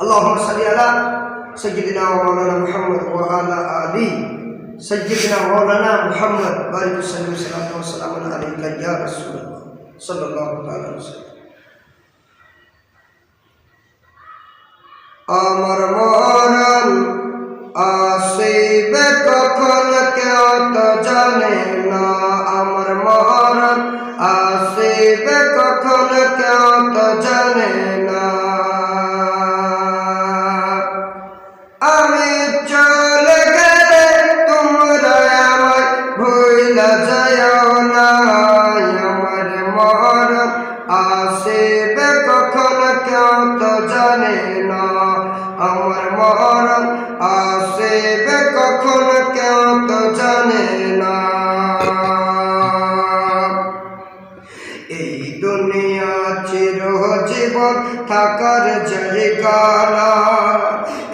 اللهم صل على سيدنا ومولانا محمد وعلى آل سيدنا مولانا محمد بارك وسلم صلاة وسلام عليك يا رسول الله صلى الله عليه وسلم আমার মরণ আসিবে কখন কেউ তো জানে না আমার মরণ আসিবে কখন কেউ তো জানে না আমি চলে গেলে তোমরা আমায় ভুইলা যাও না আমার মরণ আসিবে কখন কেউ তো জানে না আমার মরণ আসিবে কখন কেউ তো জানে না এই দুনিয়া চিরজীবন থাকার জায়গা না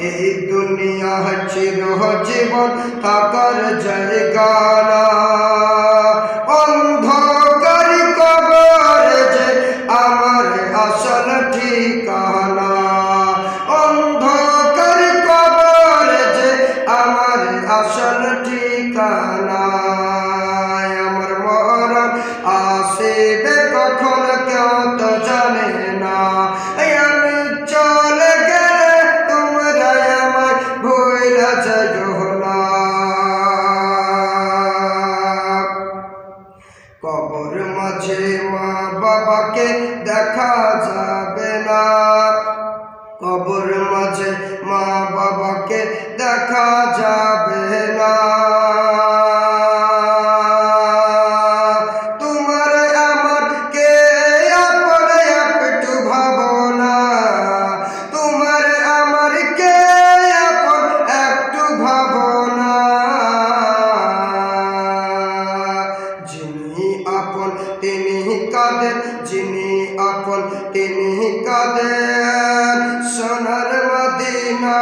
এই দুনিয়া চিরজীবন থাকার জায়গা না অন্ধকার কবর যে আমার আসল ঠিকানা অন্ধকার কবর যে আমার আসল ঠিকানা আমার মরণ আসিবে কখন কেউ তো জানে না আমি চলে গেলে তোমরা আমায় ভুইলা যাও না কবর মাঝে মা বাবাকে দেখা যাবে না কবর মাঝে মা বাবাকে দেখা যাবে না তোমার আমার কে আপন একটু ভাবনা তোমার আমার কে আপন একটু ভাবনা যিনি আপন তিনি কাঁদেন যিনি আপন তিনি কাঁদেন সোনার মদিনা